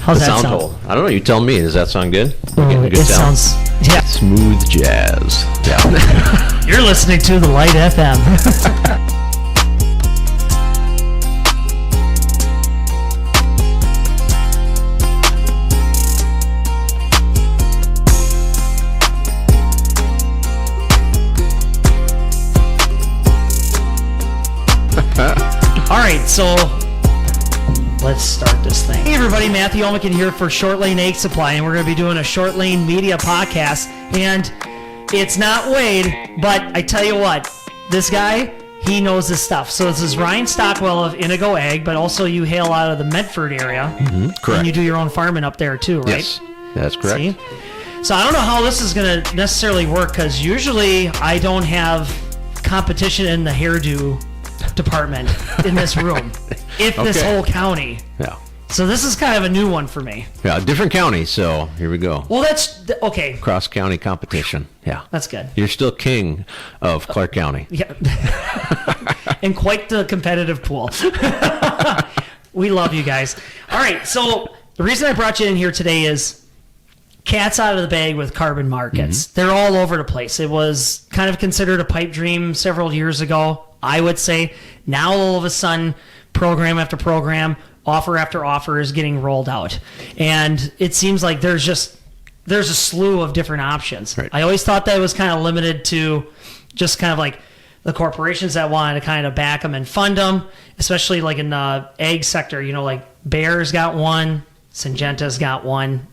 How's that sound? Hole. I don't know. You tell me. Does that sound good? It sounds smooth jazz. Yeah. You're listening to the Light FM. All right, so let's start this thing. Hey everybody, Matthew Olmican here for Short Lane Egg Supply, and we're going to be doing a Short Lane Media podcast. And it's not Wade, but I tell you what, this guy, he knows his stuff. So this is Ryan Stockwell of Indigo Egg, but also you hail out of the Medford area. Mm-hmm, correct. And you do your own farming up there too, right? Yes, that's correct. See? So I don't know how this is going to necessarily work, because usually I don't have competition in the hairdo department in this room, this whole county. Yeah. So this is kind of a new one for me. Yeah, different county, so here we go. Well, that's okay. Cross county competition. Yeah. That's good. You're still king of Clark County. Yeah. And quite the competitive pool. We love you guys. All right, so the reason I brought you in here today is cat's out of the bag with carbon markets. Mm-hmm. They're all over the place. It was kind of considered a pipe dream several years ago, I would say. Now all of a sudden, program after program, offer after offer is getting rolled out. And it seems like there's a slew of different options. Right. I always thought that was kind of limited to just kind of like the corporations that wanted to kind of back them and fund them, especially like in the egg sector. You know, like Bayer's got one, Syngenta's got one,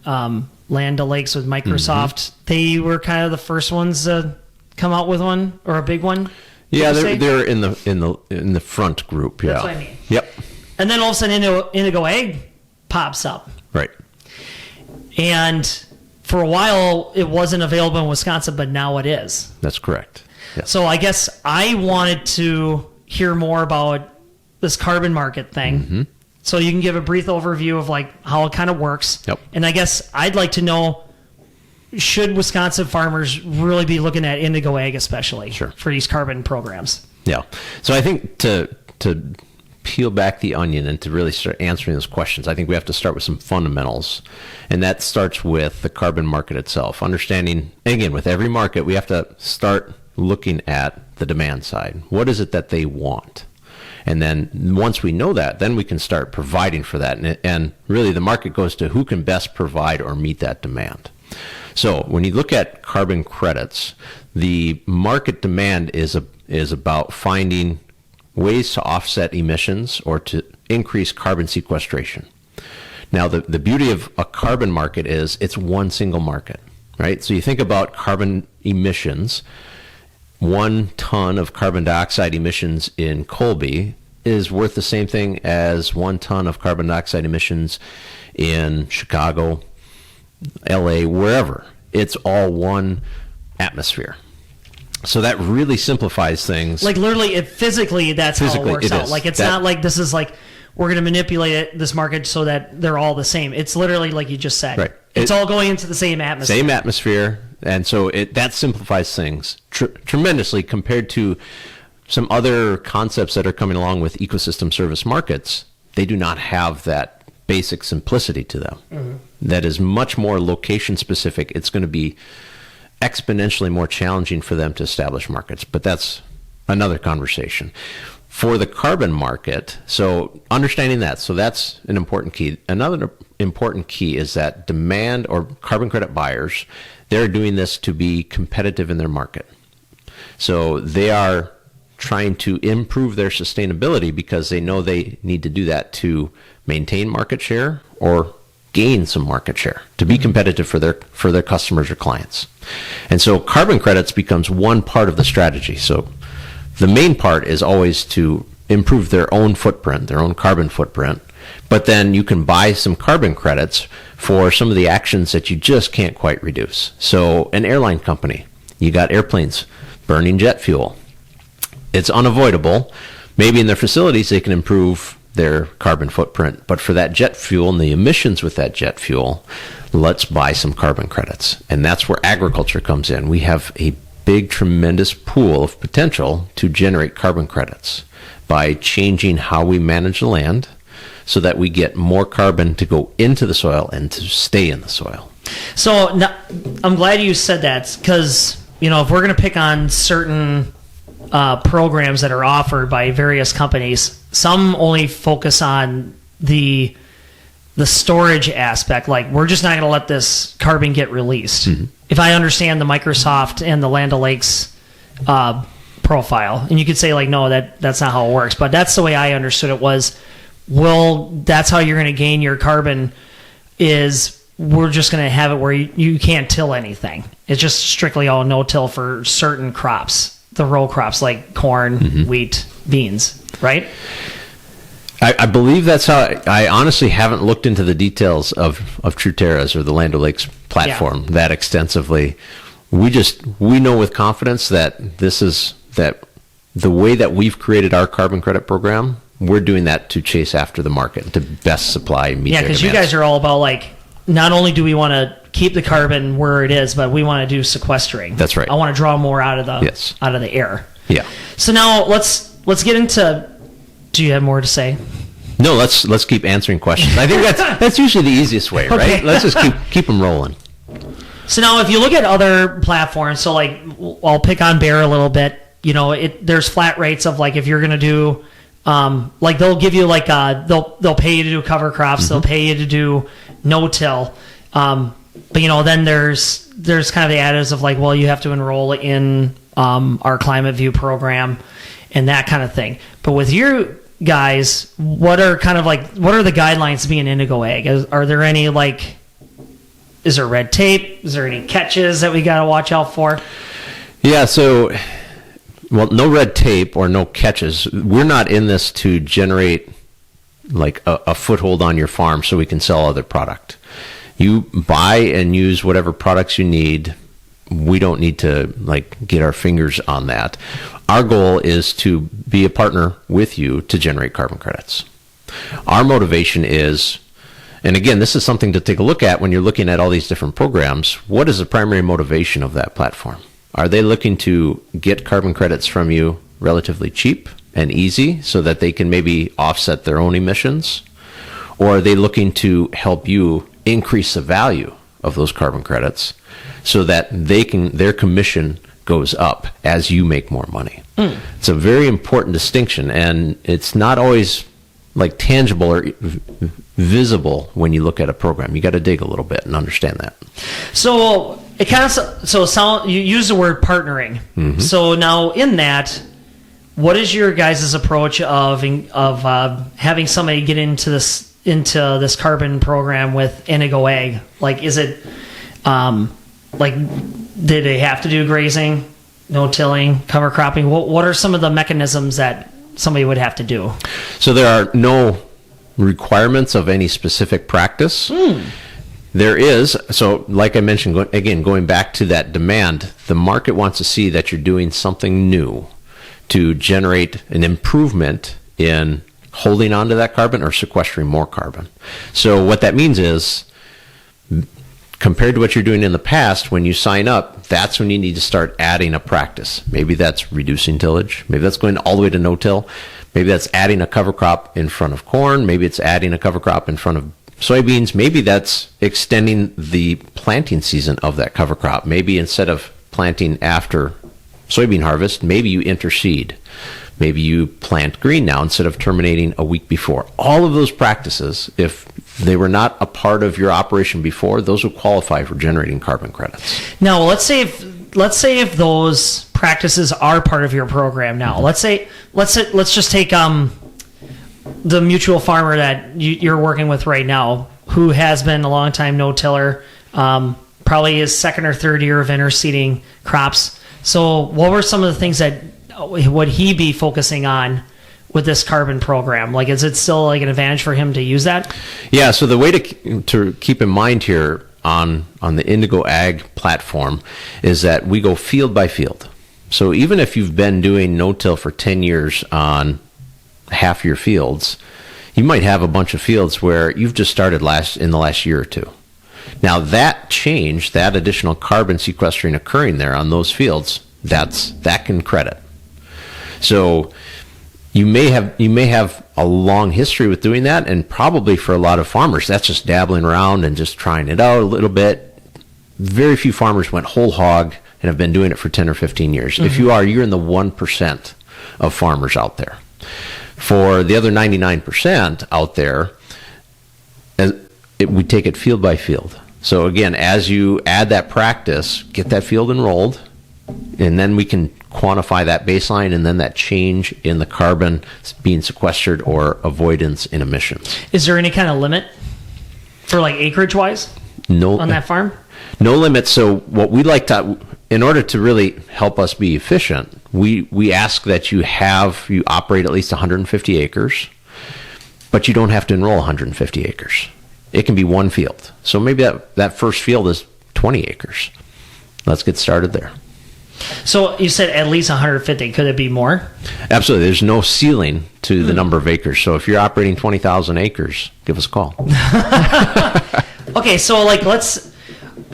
Land O'Lakes with Microsoft. Mm-hmm. They were kind of the first ones to come out with one, or a big one. Yeah, they're in the front group. Yeah, that's what I mean. Yep. And then all of a sudden, Indigo Egg pops up. Right. And for a while, it wasn't available in Wisconsin, but now it is. That's correct. Yeah. So I guess I wanted to hear more about this carbon market thing. Mm-hmm. So you can give a brief overview of like how it kind of works. Yep. And I guess I'd like to know, should Wisconsin farmers really be looking at Indigo Egg, especially for these carbon programs? Yeah. So I think to peel back the onion and to really start answering those questions, I think we have to start with some fundamentals. And that starts with the carbon market itself. Understanding, again, with every market, we have to start looking at the demand side. What is it that they want? And then once we know that, then we can start providing for that. And really the market goes to who can best provide or meet that demand. So when you look at carbon credits, the market demand is about finding ways to offset emissions or to increase carbon sequestration. Now, the beauty of a carbon market is it's one single market, right? So you think about carbon emissions. 1 ton of carbon dioxide emissions in Colby is worth the same thing as 1 ton of carbon dioxide emissions in Chicago, LA, wherever. It's all one atmosphere. So that really simplifies things. Like literally, physically, that's how it works out. Like it's not like this is like we're going to manipulate this market so that they're all the same. It's literally like you just said. Right. It's all going into the same atmosphere. Same atmosphere. And so that simplifies things tremendously compared to some other concepts that are coming along with ecosystem service markets. They do not have that basic simplicity to them. Mm-hmm. That is much more location specific. It's going to be exponentially more challenging for them to establish markets, but that's another conversation. For the carbon market, so understanding that, so that's an important key. Another important key is that demand or carbon credit buyers, they're doing this to be competitive in their market. So they are trying to improve their sustainability because they know they need to do that to maintain market share or gain some market share to be competitive for their customers or clients. And so carbon credits becomes one part of the strategy. So the main part is always to improve their own footprint, their own carbon footprint, but then you can buy some carbon credits for some of the actions that you just can't quite reduce. So an airline company, you got airplanes burning jet fuel. It's unavoidable. Maybe in their facilities they can improve their carbon footprint, but for that jet fuel and the emissions with that jet fuel, let's buy some carbon credits. And that's where agriculture comes in. We have a big, tremendous pool of potential to generate carbon credits by changing how we manage the land, so that we get more carbon to go into the soil and to stay in the soil. So I'm glad you said that, because, if we're going to pick on certain programs that are offered by various companies, some only focus on the storage aspect. Like, we're just not going to let this carbon get released. Mm-hmm. If I understand the Microsoft and the Land O'Lakes profile, and you could say, like, no, that's not how it works, but that's the way I understood it was, well, that's how you're going to gain your carbon, is we're just going to have it where you can't till anything. It's just strictly all no-till for certain crops, the row crops like corn, mm-hmm. wheat, beans, right? I believe that's how. I honestly haven't looked into the details of TrueTerra's or the Land O'Lakes platform that extensively. We know with confidence that that the way that we've created our carbon credit program, we're doing that to chase after the market, to best supply and meet their because demands. You guys are all about, like, not only do we want to keep the carbon where it is, but we want to do sequestering. That's right. I want to draw more out of the air. Yeah. So now let's get into. Do you have more to say? No, let's keep answering questions. I think that's usually the easiest way, right? Okay. Let's just keep them rolling. So now, if you look at other platforms, so, like, I'll pick on Bear a little bit. There's flat rates of, like, if you're going to do, like, they'll give you, like, they'll pay you to do cover crops, mm-hmm. they'll pay you to do no-till, but then there's kind of the additives of, like, well, you have to enroll in our Climate View program and that kind of thing. But with you guys, what are the guidelines to be an Indigo Ag? Are there any, like, is there red tape? Is there any catches that we got to watch out for? Yeah, so, well, no red tape or no catches. We're not in this to generate, like, a foothold on your farm so we can sell other product. You buy and use whatever products you need. We don't need to, like, get our fingers on that. Our goal is to be a partner with you to generate carbon credits. Our motivation is, and again, this is something to take a look at when you're looking at all these different programs. What is the primary motivation of that platform? Are they looking to get carbon credits from you relatively cheap and easy so that they can maybe offset their own emissions? Or are they looking to help you increase the value of those carbon credits so that their commission goes up as you make more money? Mm. It's a very important distinction, and it's not always, like, tangible or visible when you look at a program. You got to dig a little bit and understand that. So it kind of you use the word partnering. Mm-hmm. So now in that, what is your guys' approach of having somebody get into this carbon program with Indigo Ag? Like, is it like, did they have to do grazing, no tilling, cover cropping? What are some of the mechanisms that somebody would have to do? So there are no requirements of any specific practice. Mm. There is, so like I mentioned, going back to that demand, the market wants to see that you're doing something new to generate an improvement in holding on to that carbon or sequestering more carbon. So what that means is, compared to what you're doing in the past, when you sign up, that's when you need to start adding a practice. Maybe that's reducing tillage. Maybe that's going all the way to no-till. Maybe that's adding a cover crop in front of corn. Maybe it's adding a cover crop in front of soybeans. Maybe that's extending the planting season of that cover crop. Maybe instead of planting after soybean harvest, maybe you interseed. Maybe you plant green now instead of terminating a week before. All of those practices, if they were not a part of your operation before, those would qualify for generating carbon credits. Now, let's say if those practices are part of your program now. Mm-hmm. Let's just take the mutual farmer that you're working with right now, who has been a long time no-tiller, probably his second or third year of interseeding crops. So what were some of the things that would he be focusing on with this carbon program? Like, is it still, like, an advantage for him to use that? Yeah, so the way to keep in mind here on the Indigo Ag platform is that we go field by field. So even if you've been doing no-till for 10 years on half your fields, you might have a bunch of fields where you've just started in the last year or two. Now that change, that additional carbon sequestering occurring there on those fields, that can credit. So you may have a long history with doing that, and probably for a lot of farmers, that's just dabbling around and just trying it out a little bit. Very few farmers went whole hog and have been doing it for 10 or 15 years. If you are, you're in the 1% of farmers out there. For the other 99% out there, we take it field by field. So again, as you add that practice, get that field enrolled, and then we can quantify that baseline and then that change in the carbon being sequestered or avoidance in emissions. Is there any kind of limit for like acreage wise on that farm? No limit. So what we like to, in order to really help us be efficient, we ask that you operate at least 150 acres, but you don't have to enroll 150 acres. It can be one field. So maybe that first field is 20 acres. Let's get started there. So you said at least 150. Could it be more? Absolutely. There's no ceiling to the number of acres. So if you're operating 20,000 acres, give us a call. Okay, so like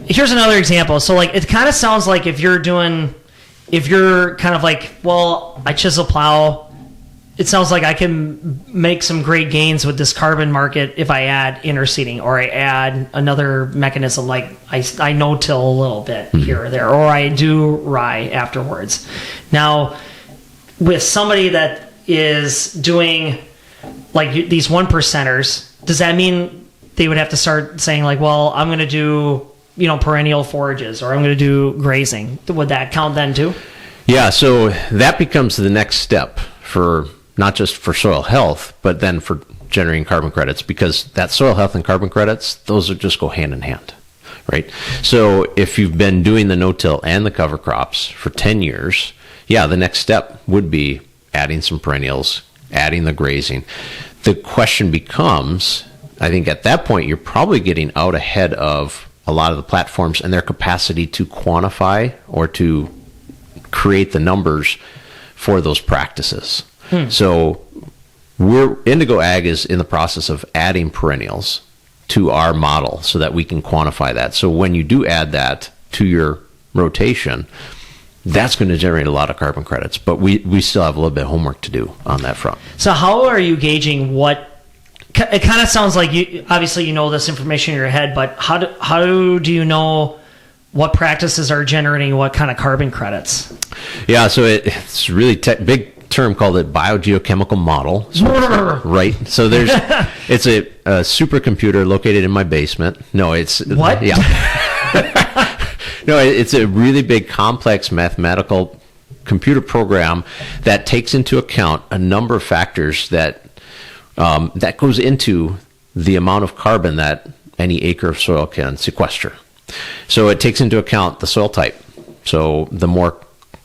here's another example. So like it kind of sounds like if you're kind of like, well, I chisel plow, it sounds like I can make some great gains with this carbon market if I add interseeding or I add another mechanism like I no-till a little bit here or there, or I do rye afterwards. Now, with somebody that is doing like these 1%ers, does that mean they would have to start saying like, well, I'm going to do, perennial forages or I'm going to do grazing? Would that count then too? Yeah, so that becomes the next step for not just for soil health, but then for generating carbon credits, because that soil health and carbon credits, those just go hand in hand, right? So if you've been doing the no-till and the cover crops for 10 years, yeah, the next step would be adding some perennials, adding the grazing. The question becomes, I think at that point, you're probably getting out ahead of a lot of the platforms and their capacity to quantify or to create the numbers for those practices. So Indigo Ag is in the process of adding perennials to our model so that we can quantify that. So when you do add that to your rotation, that's going to generate a lot of carbon credits. But we still have a little bit of homework to do on that front. So how are you gauging what? It kind of sounds like obviously you know this information in your head, but how do you know what practices are generating what kind of carbon credits? Yeah, so it's really big term called a biogeochemical model. Right. So it's a supercomputer located in my basement. No, it's what? Yeah. No, it's a really big, complex mathematical computer program that takes into account a number of factors that goes into the amount of carbon that any acre of soil can sequester. So it takes into account the soil type. So the more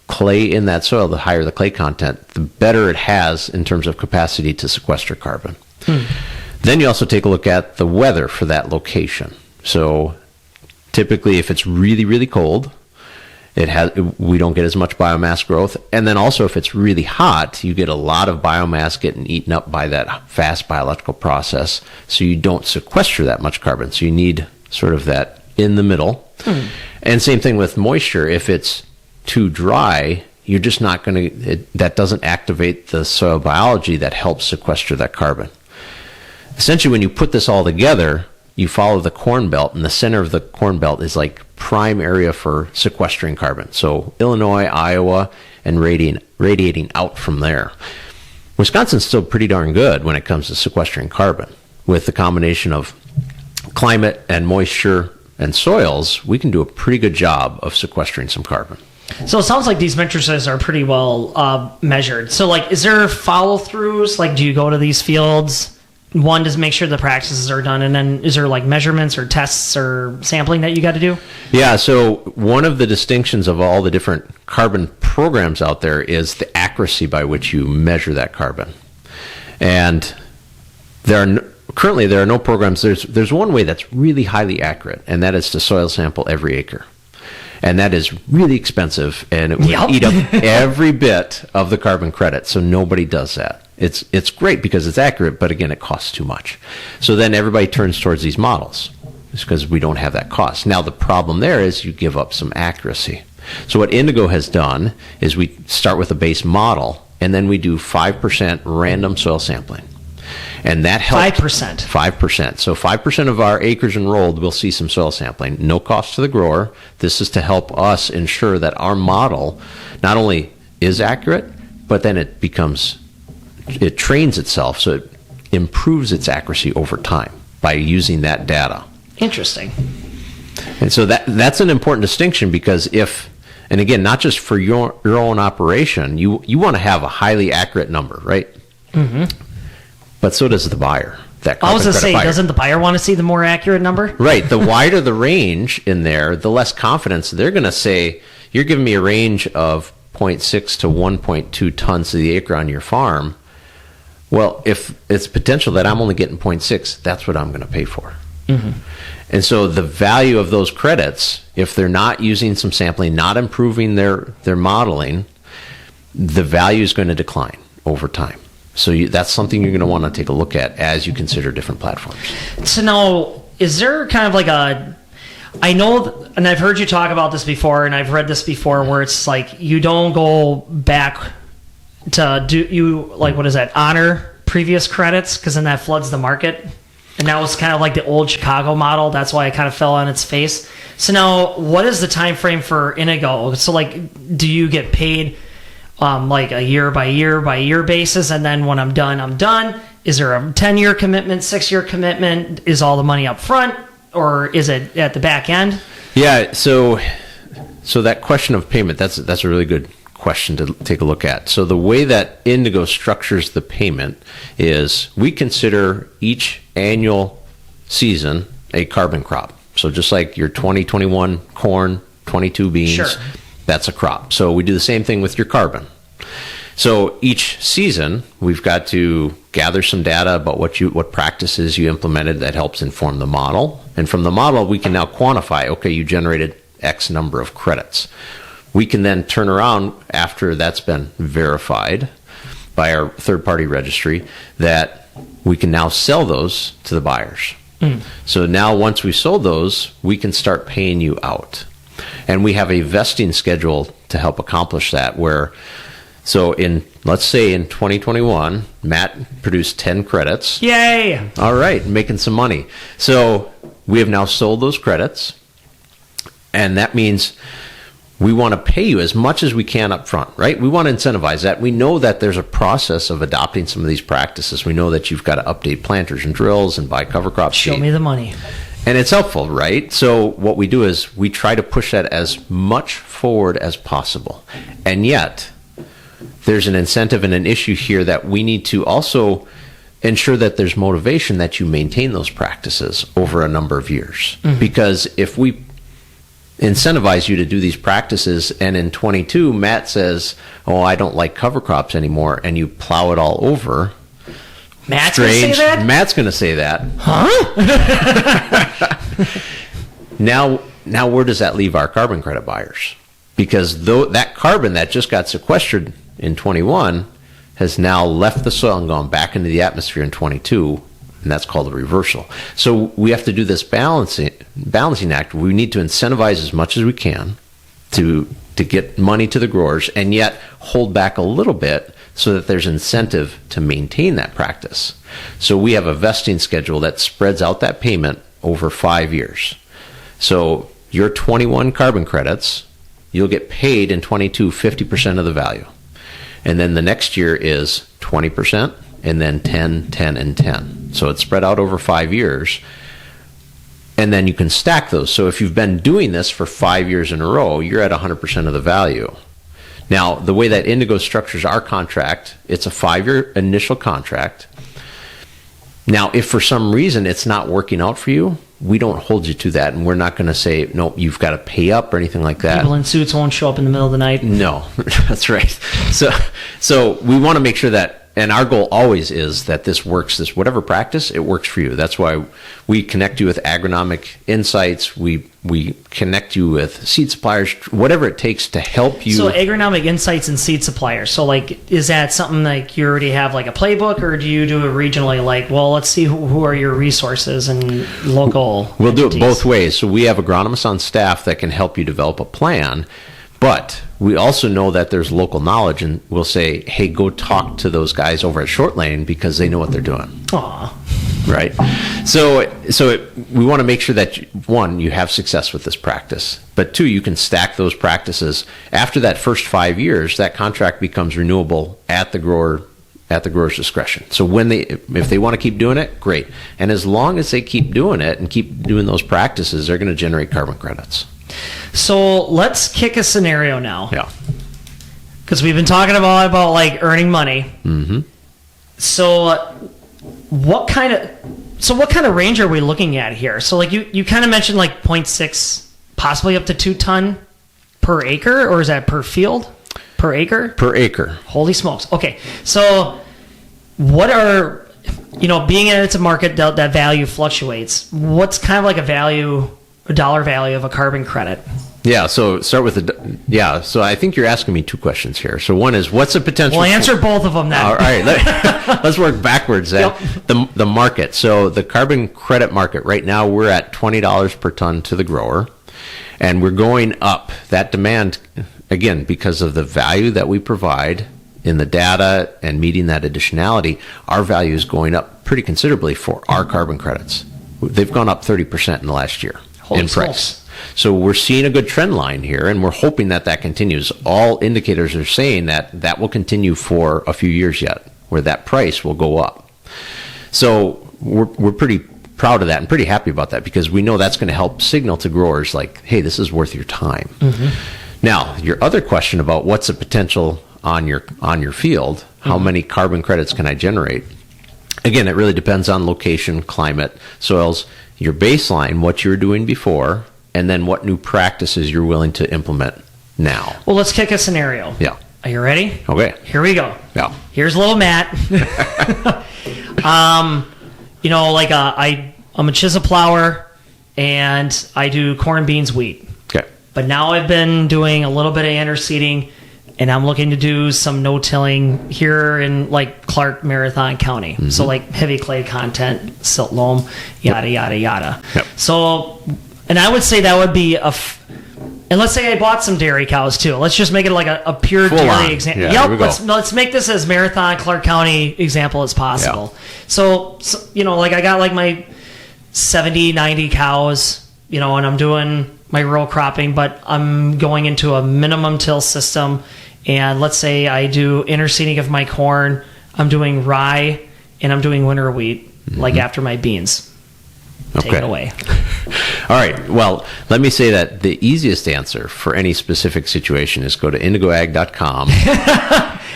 clay in that soil, the higher the clay content, the better it has in terms of capacity to sequester carbon. Then you also take a look at the weather for that location. So typically if it's really, really cold, we don't get as much biomass growth. And then also if it's really hot, you get a lot of biomass getting eaten up by that fast biological process. So you don't sequester that much carbon. So you need sort of that in the middle. And same thing with moisture. If it's too dry, you're just not going to, that doesn't activate the soil biology that helps sequester that carbon. Essentially, when you put this all together, you follow the corn belt, and the center of the corn belt is like prime area for sequestering carbon. So Illinois, Iowa, and radiating out from there. Wisconsin's still pretty darn good when it comes to sequestering carbon. With the combination of climate and moisture and soils, we can do a pretty good job of sequestering some carbon. So it sounds like these matrices are pretty well measured. So like, is there follow-throughs? Like, do you go to these fields, one, to make sure the practices are done, and then is there like measurements or tests or sampling that you got to do? Yeah, so one of the distinctions of all the different carbon programs out there is the accuracy by which you measure that carbon. And currently there are no programs. There's one way that's really highly accurate, and that is to soil sample every acre. And that is really expensive, and it would eat up every bit of the carbon credit. So nobody does that. It's great because it's accurate, but again, it costs too much. So then everybody turns towards these models. It's because we don't have that cost. Now the problem there is you give up some accuracy. So what Indigo has done is we start with a base model, and then we do 5% random soil sampling. And that helps. 5%. 5%. So 5% of our acres enrolled will see some soil sampling. No cost to the grower. This is to help us ensure that our model not only is accurate, but then it trains itself, so it improves its accuracy over time by using that data. Interesting. And so that's an important distinction, because and again, not just for your own operation, you want to have a highly accurate number, right? Mm-hmm. But so does the buyer. I was going to say, doesn't the buyer want to see the more accurate number? Right. The wider the range in there, the less confidence they're going to say, you're giving me a range of 0.6 to 1.2 tons to the acre on your farm. Well, if it's potential that I'm only getting 0.6, that's what I'm going to pay for. Mm-hmm. And so the value of those credits, if they're not using some sampling, not improving their modeling, the value is going to decline over time. So that's something you're going to want to take a look at as you consider different platforms. So now, is there kind of like I know, and I've heard you talk about this before, and I've read this before, where it's like you don't go back to honor previous credits, because then that floods the market. And that was kind of like the old Chicago model. That's why it kind of fell on its face. So now, what is the time frame for Indigo? So do you get paid like a year by year basis, and then when I'm done? Is there a 10-year commitment, 6-year commitment? Is all the money up front, or is it at the back end? Yeah, so that question of payment, that's a really good question to take a look at. So the way that Indigo structures the payment is we consider each annual season a carbon crop. So just like your 2021 corn, 22 beans, sure, that's a crop. So we do the same thing with your carbon. So each season, we've got to gather some data about what practices you implemented that helps inform the model. And from the model, we can now quantify, okay, you generated X number of credits. We can then turn around after that's been verified by our third-party registry that we can now sell those to the buyers. Mm. So now once we sold those, we can start paying you out. And we have a vesting schedule to help accomplish that, let's say in 2021, Matt produced 10 credits. Yay! All right, making some money. So we have now sold those credits, and that means we want to pay you as much as we can up front, right? We want to incentivize that. We know that there's a process of adopting some of these practices. We know that you've got to update planters and drills and buy cover crop seed. Show me the money. And it's helpful, right? So what we do is we try to push that as much forward as possible. And yet, there's an incentive and an issue here that we need to also ensure that there's motivation that you maintain those practices over a number of years. Mm-hmm. Because if we incentivize you to do these practices, and in 22 Matt says, oh, I don't like cover crops anymore, and you plow it all over. Matt's going to say that? Matt's going to say that. Huh? Now where does that leave our carbon credit buyers? Because that carbon that just got sequestered in 21 has now left the soil and gone back into the atmosphere in 22, and that's called a reversal. So we have to do this balancing act. We need to incentivize as much as we can to get money to the growers, and yet hold back a little bit so that there's incentive to maintain that practice. So we have a vesting schedule that spreads out that payment over 5 years. So your 21 carbon credits, you'll get paid in 22 50% of the value. And then the next year is 20%, and then 10, 10, and 10. So it's spread out over 5 years. And then you can stack those. So if you've been doing this for 5 years in a row, you're at 100% of the value. Now, the way that Indigo structures our contract, it's a 5-year initial contract. Now, if for some reason it's not working out for you, we don't hold you to that, and we're not going to say, no, you've got to pay up or anything like that. People in suits won't show up in the middle of the night. No, that's right. So we want to make sure that, and our goal always is that this works, whatever practice, it works for you. That's why we connect you with agronomic insights. We connect you with seed suppliers, whatever it takes to help you. So agronomic insights and seed suppliers. So is that something like you already have like a playbook, or do you do it regionally? Like, well, let's see who are your resources and local We'll entities. Do it both ways. So we have agronomists on staff that can help you develop a plan. But we also know that there's local knowledge, and we'll say, hey, go talk to those guys over at Short Lane because they know what they're doing. Aw. Right? We want to make sure that, one, you have success with this practice, but two, you can stack those practices. After that first 5 years, that contract becomes renewable at the grower's discretion. So if they want to keep doing it, great. And as long as they keep doing it and keep doing those practices, they're going to generate carbon credits. So let's kick a scenario now. Yeah. Because we've been talking about like earning money. Mm-hmm. So what kind of range are we looking at here? So like you kind of mentioned like 0.6, possibly up to 2 ton per acre, or is that per field? Per acre? Per acre. Holy smokes. Okay. So what are, being that it's a market that value fluctuates, what's kind of like a dollar value of a carbon credit? Yeah, so start with so I think you're asking me 2 questions here. So one is, what's the potential? Well, answer both of them then. All right, let's work backwards then. Yep. The market. So the carbon credit market right now, we're at $20 per ton to the grower, and we're going up. That demand, again, because of the value that we provide in the data and meeting that additionality, our value is going up pretty considerably for our carbon credits. They've gone up 30% in the last year in price. So we're seeing a good trend line here, and we're hoping that continues. All indicators are saying that will continue for a few years yet, where that price will go up. So we're pretty proud of that and pretty happy about that, because we know that's going to help signal to growers like, hey, this is worth your time. Mm-hmm. Now, your other question about what's the potential on your field, how many carbon credits can I generate? Again, it really depends on location, climate, soils, your baseline, what you were doing before, and then what new practices you're willing to implement now. Well, let's kick a scenario. Yeah. Are you ready? Okay. Here we go. Yeah. Here's little Matt. I'm a chisel plower, and I do corn, beans, wheat. Okay. But now I've been doing a little bit of interseeding, and I'm looking to do some no-tilling here in like Clark, Marathon County. Mm-hmm. So like heavy clay content, silt loam, yada, yada, yada. Yep. So, and I would say that would be and let's say I bought some dairy cows too. Let's just make it like a pure full dairy example. Yeah, yep. Let's make this as Marathon, Clark County example as possible. Yeah. So, like I got like my 70, 90 cows, and I'm doing my row cropping, but I'm going into a minimum till system. And let's say I do interseeding of my corn, I'm doing rye, and I'm doing winter wheat, like after my beans. Take it away. All right. Well, let me say that the easiest answer for any specific situation is go to indigoag.com.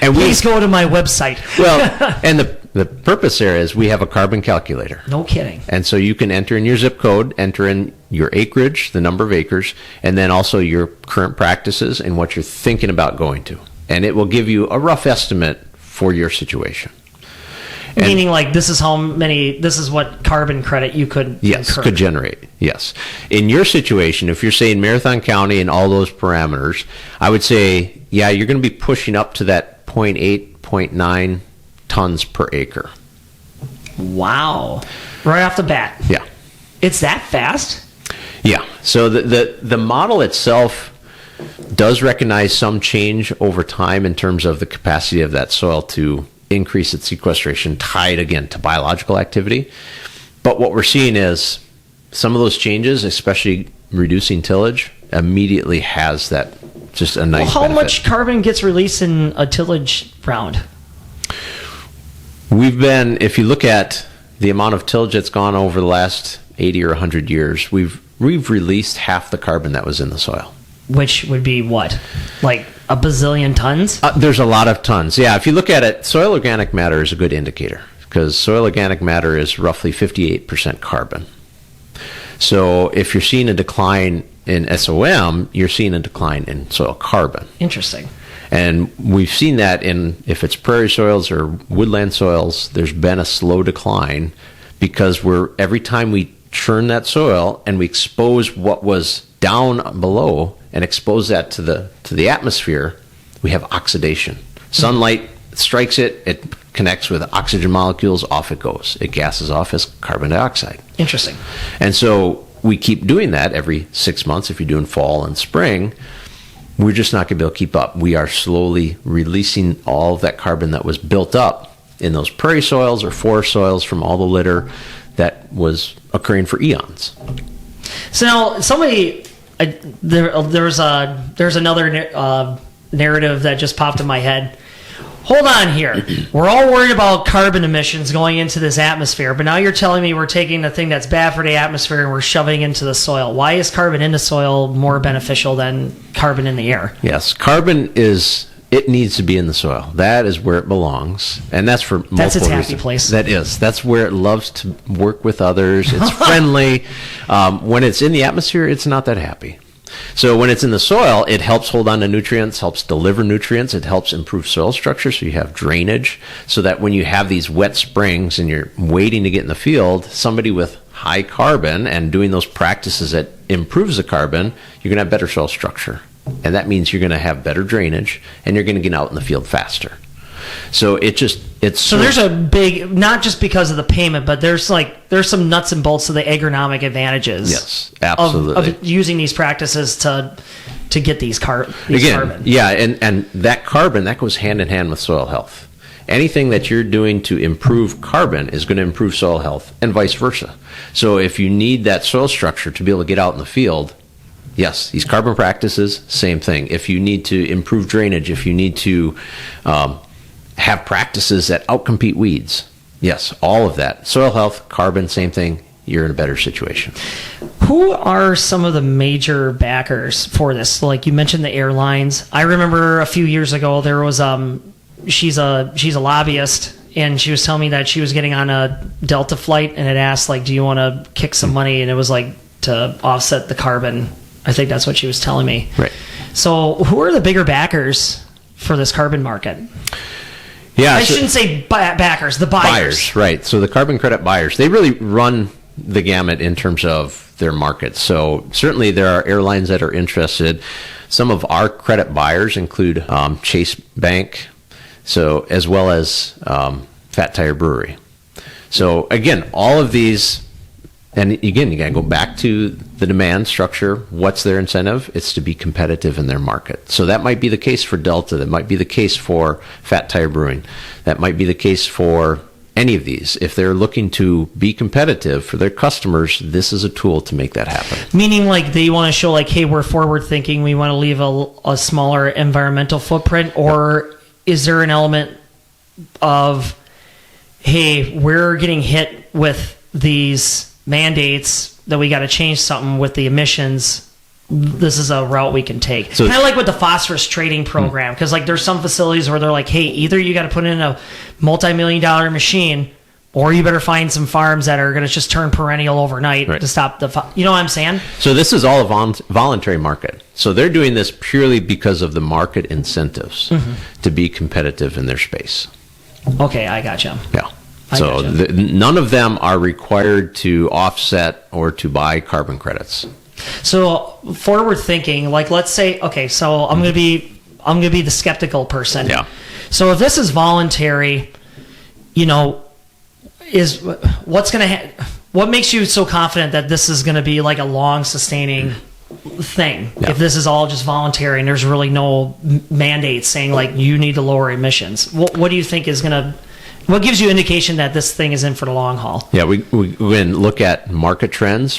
And please go to my website. Well, and the purpose there is we have a carbon calculator. No kidding. And so you can enter in your zip code, enter in your acreage, the number of acres, and then also your current practices and what you're thinking about going to. And it will give you a rough estimate for your situation. Meaning like this is what carbon credit you could incur. Could generate. Yes. In your situation, if you're saying Marathon County and all those parameters, I would say, you're going to be pushing up to that 0.8, 0.9 tons per acre. Wow. Right off the bat. Yeah. It's that fast? Yeah. So the model itself does recognize some change over time in terms of the capacity of that soil to increase its sequestration, tied again to biological activity. But what we're seeing is some of those changes, especially reducing tillage, immediately has that just a nice how benefit. Much carbon gets released in a tillage round? If you look at the amount of tillage that's gone over the last 80 or 100 years, we've released half the carbon that was in the soil. Which would be what? Like a bazillion tons? There's a lot of tons. Yeah, if you look at it, soil organic matter is a good indicator, because soil organic matter is roughly 58% carbon. So if you're seeing a decline in SOM, you're seeing a decline in soil carbon. Interesting. And we've seen that if it's prairie soils or woodland soils, there's been a slow decline, because every time we churn that soil and we expose what was down below and expose that to the atmosphere, we have oxidation. Sunlight strikes it, it connects with oxygen molecules, off it goes. It gases off as carbon dioxide. Interesting. And so we keep doing that every 6 months if you're doing fall and spring. we're just not going to be able to keep up. We are slowly releasing all of that carbon that was built up in those prairie soils or forest soils from all the litter that was occurring for eons. So now somebody, there's another narrative that just popped in my head. Hold on here. We're all worried about carbon emissions going into this atmosphere, but now you're telling me we're taking the thing that's bad for the atmosphere and we're shoving it into the soil. Why is carbon in the soil more beneficial than carbon in the air? Yes, carbon it needs to be in the soil. That is where it belongs, and that's for multiple That's its happy reasons. place. That's where it loves to work with others. It's friendly. When it's in the atmosphere, it's not that happy. So when it's in the soil, it helps hold on to nutrients, helps deliver nutrients, it helps improve soil structure, so you have drainage, so that when you have these wet springs and you're waiting to get in the field, somebody with high carbon and doing those practices that improves the carbon, you're going to have better soil structure. And that means you're going to have better drainage, and you're going to get out in the field faster. So so there's a big, not just because of the payment, but there's some nuts and bolts of the agronomic advantages. Yes, absolutely. Of using these practices to get these carbon. Yeah, and that carbon, that goes hand in hand with soil health. Anything that you're doing to improve carbon is going to improve soil health, and vice versa. So if you need that soil structure to be able to get out in the field, yes, these carbon practices, same thing. If you need to improve drainage, if you need to have practices that outcompete weeds, yes, all of that. Soil health, carbon, same thing. You're in a better situation. Who are some of the major backers for this? Like you mentioned the airlines. I remember a few years ago there was she's a lobbyist, and she was telling me that she was getting on a Delta flight, and it asked like, do you want to kick some money? And it was like to offset the carbon. I think that's what she was telling me. Right. So who are the bigger backers for this carbon market? Yeah, I shouldn't say backers, the buyers. Buyers, right. So the carbon credit buyers, they really run the gamut in terms of their markets. So certainly there are airlines that are interested. Some of our credit buyers include Chase Bank, so as well as Fat Tire Brewery. So again, all of these, and again, you got to go back to the demand structure. What's their incentive? It's to be competitive in their market. So that might be the case for Delta. That might be the case for Fat Tire Brewing. That might be the case for any of these. If they're looking to be competitive for their customers, this is a tool to make that happen. Meaning like they want to show like, hey, we're forward thinking. We want to leave a smaller environmental footprint. Or is there an element of, hey, we're getting hit with these mandates that we got to change something with the emissions? This is a route we can take. So, kind of like with the phosphorus trading program, because like there's some facilities where they're like, hey, either you got to put in a multi-million-dollar machine, or you better find some farms that are going to just turn perennial overnight to stop the you know what I'm saying? So this is all a voluntary market. So they're doing this purely because of the market incentives to be competitive in their space. Okay, I gotcha. Yeah. So none of them are required to offset or to buy carbon credits. So forward thinking, like let's say, okay, so I'm gonna be the skeptical person. Yeah. So if this is voluntary, you know, what makes you so confident that this is gonna be like a long sustaining thing? Yeah. If this is all just voluntary and there's really no mandates saying like you need to lower emissions, what do you think is gonna? What gives you indication that this thing is in for the long haul? Yeah, we can look at market trends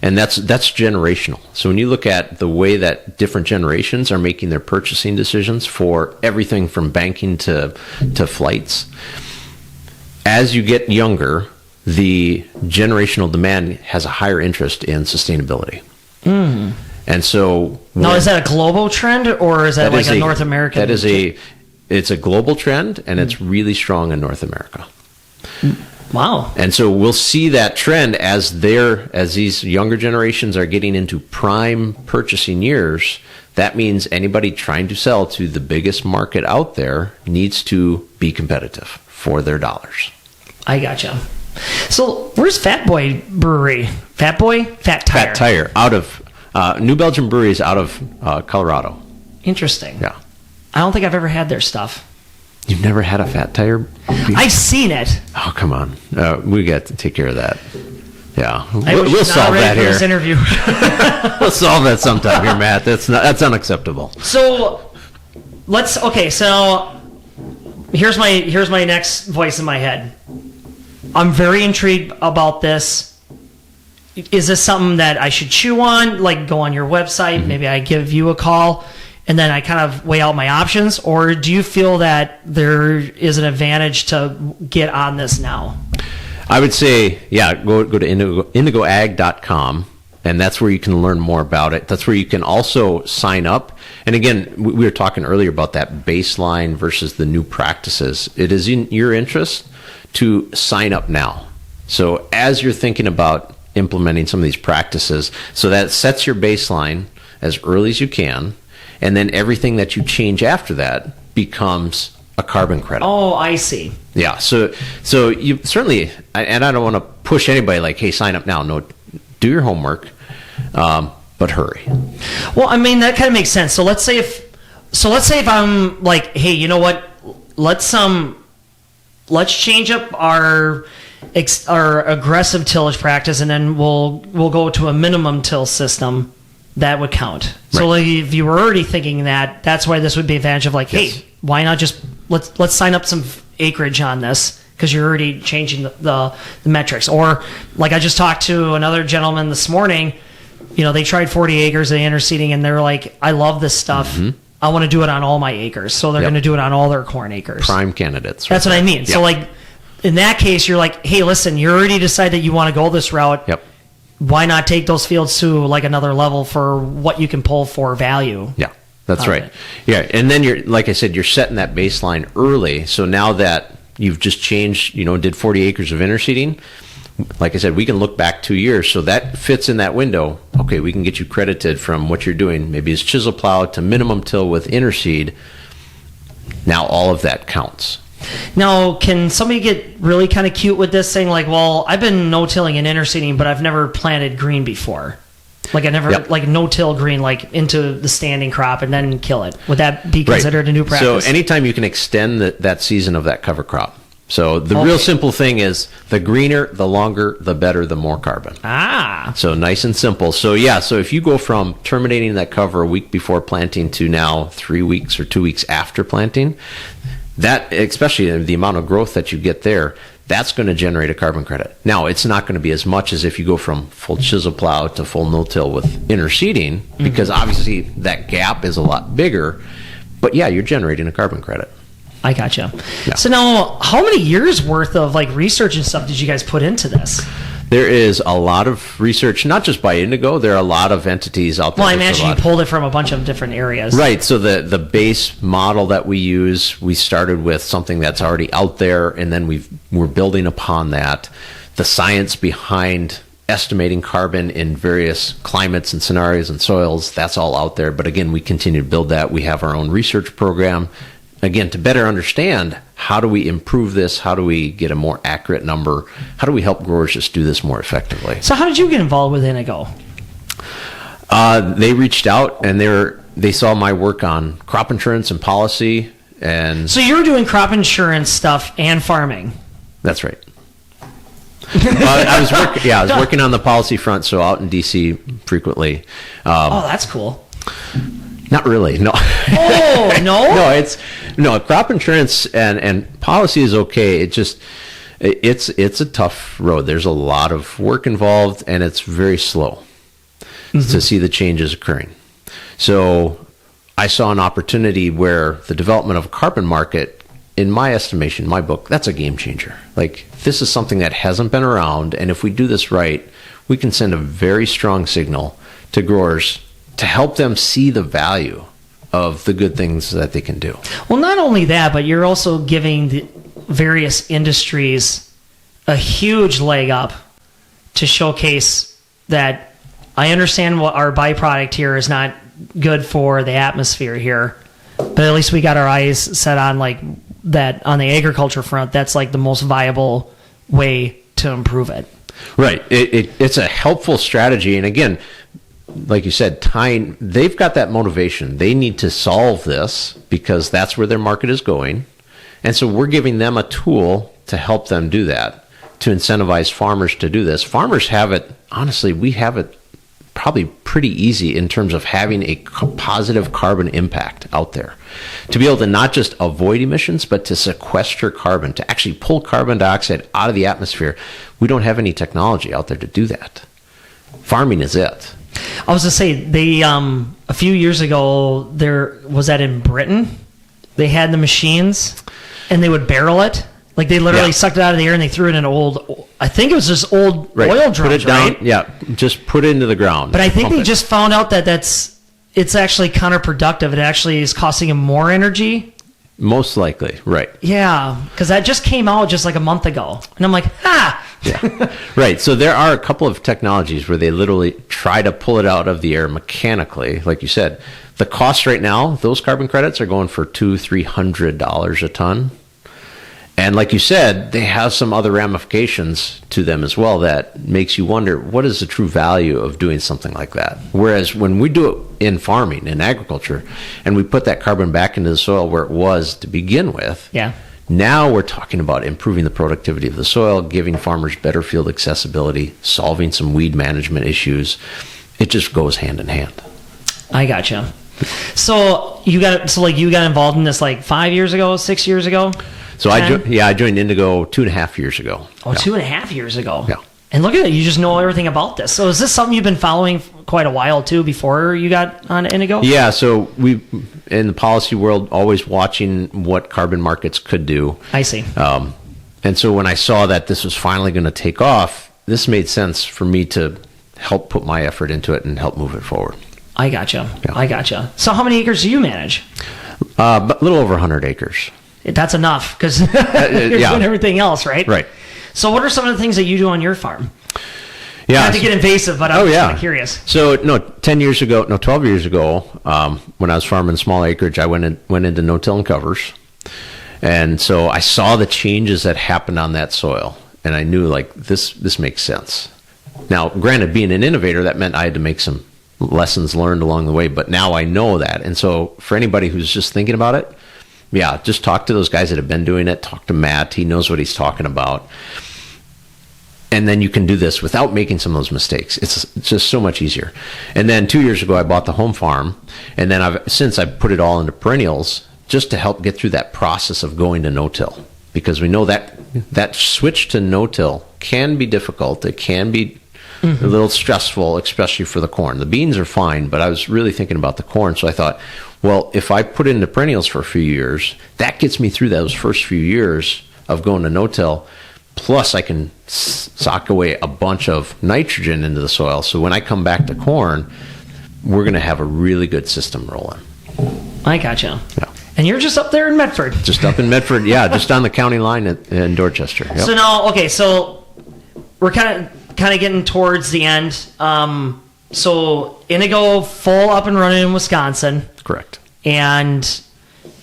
and that's generational. So when you look at the way that different generations are making their purchasing decisions for everything from banking to flights, as you get younger, the generational demand has a higher interest in sustainability. And so now, is that a global trend or is that like a North American? It's a global trend, and it's really strong in North America. Wow. And so we'll see that trend as these younger generations are getting into prime purchasing years. That means anybody trying to sell to the biggest market out there needs to be competitive for their dollars. I gotcha. So where's Fat Boy Brewery? Fat Tire? Fat Tire, out of New Belgium Breweries out of Colorado. Interesting. Yeah. I don't think I've ever had their stuff. You've never had a Fat Tire beer? I've seen it. Oh, come on. We got to take care of that. Yeah, I was we'll not solve ready that for here. this interview. We'll solve that sometime here, Matt. That's unacceptable. So so here's my next voice in my head. I'm very intrigued about this. Is this something that I should chew on? Like, go on your website, maybe I give you a call, and then I kind of weigh out my options? Or do you feel that there is an advantage to get on this now? I would say, go to indigoag.com, and that's where you can learn more about it. That's where you can also sign up. And again, we were talking earlier about that baseline versus the new practices. It is in your interest to sign up now. So as you're thinking about implementing some of these practices, so that sets your baseline as early as you can, and then everything that you change after that becomes a carbon credit. Oh, I see. Yeah, so you certainly, and I don't want to push anybody like, hey, sign up now. No, do your homework, but hurry. Well, I mean, that kind of makes sense. So let's say if I'm like, hey, you know what? Let's change up our aggressive tillage practice, and then we'll go to a minimum till system. That would count. So like, if you were already thinking that, that's why this would be advantage of like, hey, why not just let's sign up some acreage on this, because you're already changing the metrics. Or like I just talked to another gentleman this morning. You know, they tried 40 acres of interseeding, and they're like, I love this stuff. I want to do it on all my acres. So they're going to do it on all their corn acres. Prime candidates. That's what I mean. Yep. So like in that case, you're like, hey, listen, you already decided that you want to go this route. Yep. Why not take those fields to like another level for what you can pull for value? Yeah, that's right. Yeah, and then you're, like I said, you're setting that baseline early. So now that you've just changed, did 40 acres of interseeding, like I said, we can look back 2 years. So that fits in that window. Okay, we can get you credited from what you're doing. Maybe it's chisel plow to minimum till with interseed. Now all of that counts. Now, can somebody get really kind of cute with this, saying like, well, I've been no-tilling and interseeding, but I've never planted green before. Like I never, like no-till green, like into the standing crop and then kill it. Would that be considered a new practice? So anytime you can extend that season of that cover crop. So the real simple thing is the greener, the longer, the better, the more carbon. So nice and simple. So so if you go from terminating that cover a week before planting to now 3 weeks or 2 weeks after planting, that, especially the amount of growth that you get there, that's going to generate a carbon credit. Now, it's not going to be as much as if you go from full chisel plow to full no-till with interseeding, because obviously that gap is a lot bigger. But you're generating a carbon credit. I gotcha. Yeah. So now, how many years worth of like research and stuff did you guys put into this? There is a lot of research, not just by Indigo. There are a lot of entities out there. Well, I imagine you pulled it from a bunch of different areas. Right. So the base model that we use, we started with something that's already out there, and then we're building upon that. The science behind estimating carbon in various climates and scenarios and soils, that's all out there. But again, we continue to build that. We have our own research program. Again, to better understand, how do we improve this? How do we get a more accurate number? How do we help growers just do this more effectively? So how did you get involved with Indigo? They reached out, and they saw my work on crop insurance and policy. And so you're doing crop insurance stuff and farming. That's right. I was working on the policy front, so out in D.C. frequently. That's cool. Not really, no. Oh, no? No, crop insurance and policy is okay. It's a tough road. There's a lot of work involved, and it's very slow to see the changes occurring. So I saw an opportunity where the development of a carbon market, in my estimation, my book, that's a game changer. Like, this is something that hasn't been around, and if we do this right, we can send a very strong signal to growers to help them see the value of the good things that they can do. Well, not only that, but you're also giving the various industries a huge leg up to showcase that I understand what our byproduct here is not good for the atmosphere here, but at least we got our eyes set on like that on the agriculture front. That's like the most viable way to improve it. Right. It's a helpful strategy. And again, like you said, they've got that motivation. They need to solve this because that's where their market is going. And so we're giving them a tool to help them do that. to incentivize farmers to do this. Farmers have it, honestly, we have it probably pretty easy in terms of having a positive carbon impact out there. To be able to not just avoid emissions, but to sequester carbon, to actually pull carbon dioxide out of the atmosphere. We don't have any technology out there to do that. Farming is it. I was to say, they a few years ago, there was that in Britain. They had the machines, and they would barrel it. Like they literally sucked it out of the air and they threw it in I think it was just old oil drums, put it down, right? Yeah, just put it into the ground. But I think they just found out that it's actually counterproductive. It actually is costing them more energy. Most likely, right. Yeah, because that just came out just like a month ago. And I'm like, Yeah, right. So there are a couple of technologies where they literally try to pull it out of the air mechanically. Like you said, the cost right now, those carbon credits are going for $200-$300 a ton. And like you said, they have some other ramifications to them as well that makes you wonder, what is the true value of doing something like that? Whereas when we do it in farming, in agriculture, and we put that carbon back into the soil where it was to begin with, now we're talking about improving the productivity of the soil, giving farmers better field accessibility, solving some weed management issues. It just goes hand in hand. I gotcha. So you got involved in this like 5 years ago, 6 years ago? So I joined Indigo 2.5 years ago. Oh, 2.5 years ago. Yeah. And look at it, you just know everything about this. So is this something you've been following quite a while too before you got on Indigo? Yeah, so we, in the policy world, always watching what carbon markets could do. I see. And so when I saw that this was finally going to take off, this made sense for me to help put my effort into it and help move it forward. I gotcha. Yeah. I gotcha. So how many acres do you manage? But a little over 100 acres. That's enough because you're doing everything else, right? Right. So what are some of the things that you do on your farm? Yeah. Not to get invasive, but I'm just kind of curious. So 12 years ago, when I was farming small acreage, I went into no-till and covers. And so I saw the changes that happened on that soil. And I knew like this makes sense. Now, granted, being an innovator, that meant I had to make some lessons learned along the way, but now I know that. And so for anybody who's just thinking about it, just talk to those guys that have been doing it. Talk to Matt. He knows what he's talking about. And then you can do this without making some of those mistakes. It's just so much easier. And then 2 years ago, I bought the home farm. And then I've put it all into perennials just to help get through that process of going to no-till. Because we know that switch to no-till can be difficult. It can be a little stressful, especially for the corn. The beans are fine, but I was really thinking about the corn. So I thought, well, if I put it into perennials for a few years, that gets me through those first few years of going to no-till. Plus, I can sock away a bunch of nitrogen into the soil. So when I come back to corn, we're going to have a really good system rolling. I gotcha. Yeah. And you're just up there in Medford. Just up in Medford, just on the county line in Dorchester. Yep. So now, so we're kind of getting towards the end. So Indigo full up and running in Wisconsin. Correct. And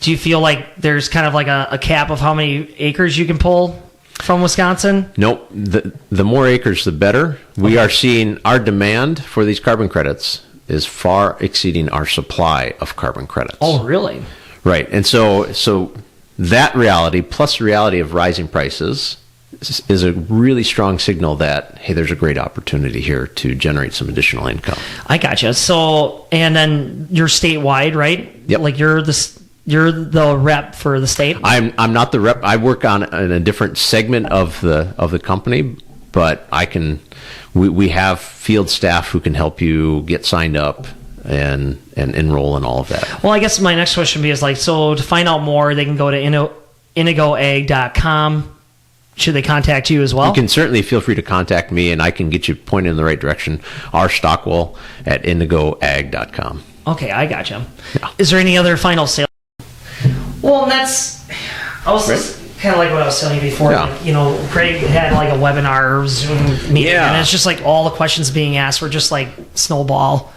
do you feel like there's kind of like a cap of how many acres you can pull from Wisconsin? Nope. The more acres, the better. We are seeing our demand for these carbon credits is far exceeding our supply of carbon credits. Oh, really? Right. And so that reality plus the reality of rising prices is a really strong signal that, hey, there's a great opportunity here to generate some additional income. I gotcha. So, and then you're statewide, right? Yep. Like you're the rep for the state? I'm not the rep. I work in a different segment of the company, but we have field staff who can help you get signed up and enroll in all of that. Well, I guess my next question is so to find out more, they can go to indigoag.com. Should they contact you as well? You can certainly feel free to contact me, and I can get you pointed in the right direction. R. Stockwell at indigoag.com. Okay, I gotcha. Yeah. Is there any other final sales? Well, I was kind of like what I was telling you before. Yeah. Like, Craig had like a webinar or Zoom meeting, Yeah. and it's just like all the questions being asked were just like snowball,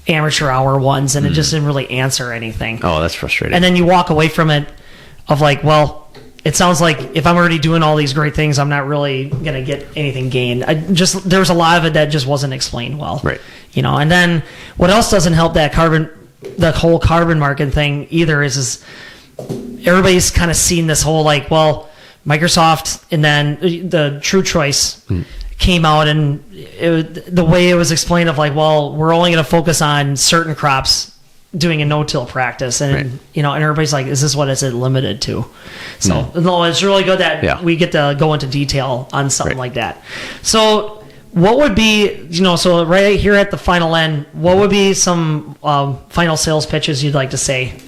amateur hour ones, and it just didn't really answer anything. Oh, that's frustrating. And then you walk away from it of like, well, it sounds like if I'm already doing all these great things, I'm not really going to get anything gained. There was a lot of it that just wasn't explained well. Right. And then what else doesn't help the whole carbon market thing either is everybody's kind of seen this whole like, well, Microsoft, and then the True Choice came out, and the way it was explained of like, well, we're only going to focus on certain crops doing a no-till practice, and Right. and everybody's like, is this what it's limited to? So no, it's really good that we get to go into detail on something like that. So what would be, so right here at the final end, what would be some final sales pitches you'd like to say?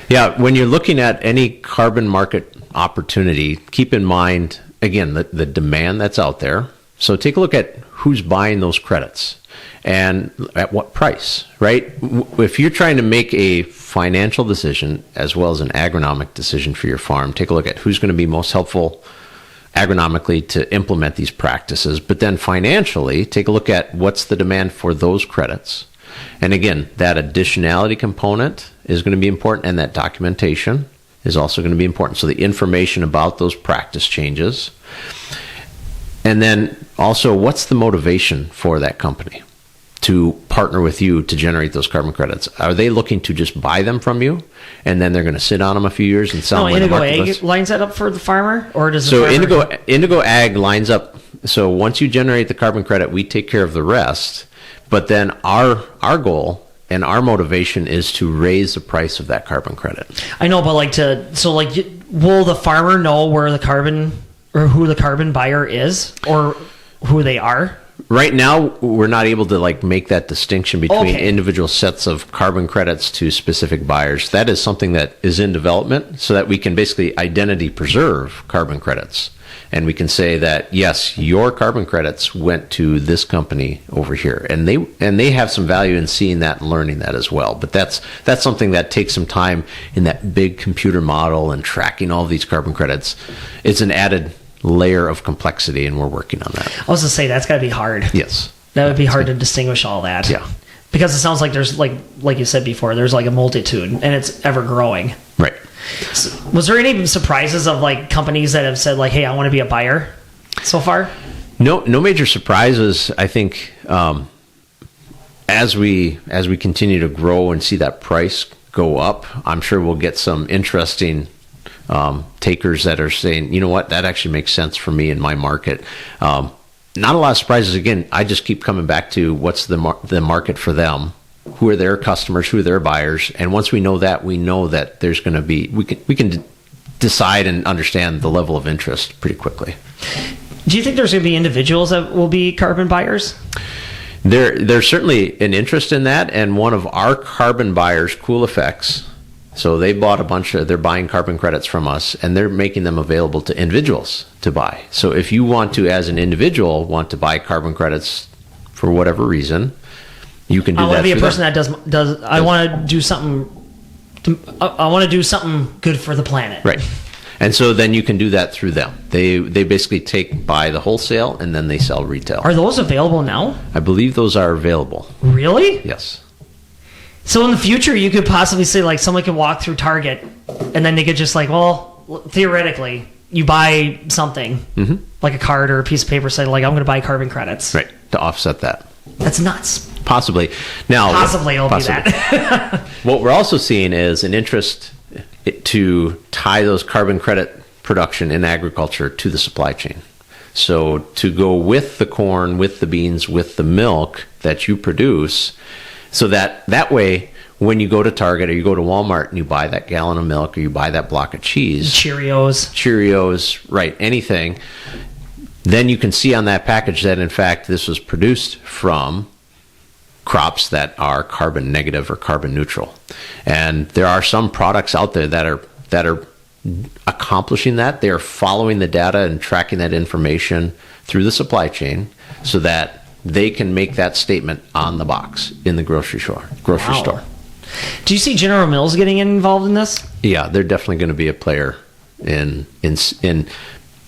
Yeah, when you're looking at any carbon market opportunity, keep in mind, again, the demand that's out there. So take a look at who's buying those credits and at what price, right? If you're trying to make a financial decision as well as an agronomic decision for your farm, take a look at who's going to be most helpful agronomically to implement these practices. But then financially, take a look at what's the demand for those credits. And again, that additionality component is going to be important, and that documentation is also going to be important. So the information about those practice changes. And then also, what's the motivation for that company to partner with you to generate those carbon credits? Are they looking to just buy them from you, and then they're going to sit on them a few years and sell them? Indigo Ag lines that up for the farmer, or does the farmer... Indigo Ag lines up. So once you generate the carbon credit, we take care of the rest. But then our goal and our motivation is to raise the price of that carbon credit. I know, but will the farmer know where the carbon, or who the carbon buyer is, or who they are? Right now, we're not able to make that distinction between individual sets of carbon credits to specific buyers. That is something that is in development, so that we can basically identity preserve carbon credits. And we can say that, yes, your carbon credits went to this company over here, and they have some value in seeing that and learning that as well. But that's something that takes some time in that big computer model and tracking all of these carbon credits. It's an added layer of complexity, and we're working on that. I was going to say, that's got to be hard. Yes. That would be hard to distinguish all that. Yeah. Because it sounds like there's, like you said before, there's a multitude, and it's ever growing. Right. So, was there any surprises of companies that have said hey, I want to be a buyer so far? No major surprises. I think as we continue to grow and see that price go up, I'm sure we'll get some interesting takers that are saying, you know what, that actually makes sense for me in my market. Not a lot of surprises. Again, I just keep coming back to what's the market for them. Who are their customers? Who are their buyers? And once we know that there's going to be, we can decide and understand the level of interest pretty quickly. Do you think there's going to be individuals that will be carbon buyers? There's certainly an interest in that, and one of our carbon buyers, Cool Effects, so they bought they're buying carbon credits from us, and they're making them available to individuals to buy. So if you want to, as an individual, want to buy carbon credits for whatever reason, you can do that. I want to be a person that does. I want to do something. I want to do something good for the planet. Right, and so then you can do that through them. They basically buy the wholesale, and then they sell retail. Are those available now? I believe those are available. Really? Yes. So in the future, you could possibly say someone could walk through Target, and then they could just theoretically, you buy something like a card or a piece of paper, say I'm going to buy carbon credits. Right, to offset that. That's nuts. Possibly. Now, it'll be that. What we're also seeing is an interest to tie those carbon credit production in agriculture to the supply chain. So to go with the corn, with the beans, with the milk that you produce, so that way, when you go to Target or you go to Walmart and you buy that gallon of milk or you buy that block of cheese, Cheerios, right, anything, then you can see on that package that, in fact, this was produced from crops that are carbon negative or carbon neutral. And there are some products out there that are accomplishing that. They are following the data and tracking that information through the supply chain so that they can make that statement on the box in the grocery store. Do you see General Mills getting involved in this? Yeah, they're definitely going to be a player in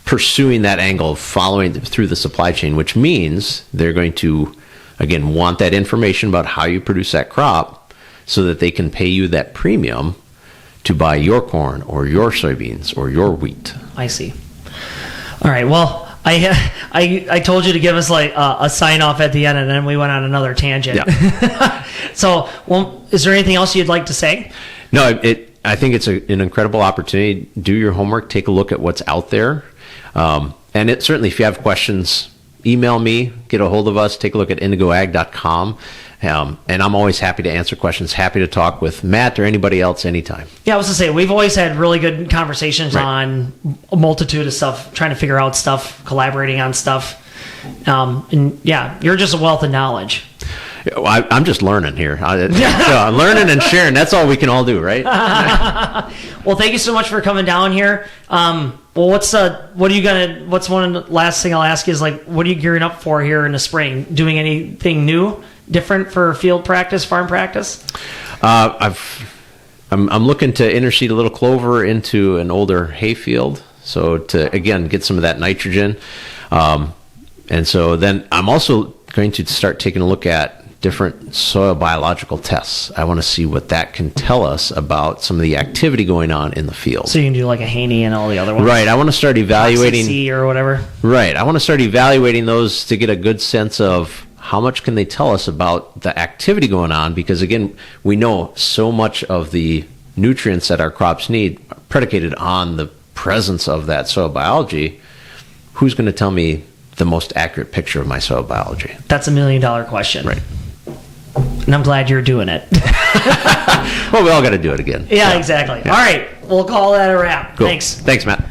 pursuing that angle of following through the supply chain, which means they're going to, again, want that information about how you produce that crop so that they can pay you that premium to buy your corn or your soybeans or your wheat. I see. All right, well, I told you to give us a sign off at the end, and then we went on another tangent. Yeah. So, is there anything else you'd like to say? No, I think it's an incredible opportunity. Do your homework, take a look at what's out there. And it certainly, if you have questions, email me, get a hold of us, take a look at indigoag.com. And I'm always happy to answer questions, happy to talk with Matt or anybody else anytime. Yeah, I was going to say, we've always had really good conversations on a multitude of stuff, trying to figure out stuff, collaborating on stuff. And yeah, you're just a wealth of knowledge. Well, I'm just learning here. I'm learning and sharing. That's all we can all do, right? Well, thank you so much for coming down here. Well, what's one last thing I'll ask is, like, what are you gearing up for here in the spring? Doing anything new, different for field practice, farm practice? I'm looking to interseed a little clover into an older hay field, so to again get some of that nitrogen. And so then I'm also going to start taking a look at different soil biological tests. I want to see what that can tell us about some of the activity going on in the field. So you can do like a Haney and all the other ones? Right. I want to start evaluating... C or whatever? Right. I want to start evaluating those to get a good sense of how much can they tell us about the activity going on, because again, we know so much of the nutrients that our crops need are predicated on the presence of that soil biology. Who's going to tell me the most accurate picture of my soil biology? That's $1 million question. Right. And I'm glad you're doing it. Well, we all got to do it again. Yeah, exactly. Yeah. All right. We'll call that a wrap. Cool. Thanks. Thanks, Matt.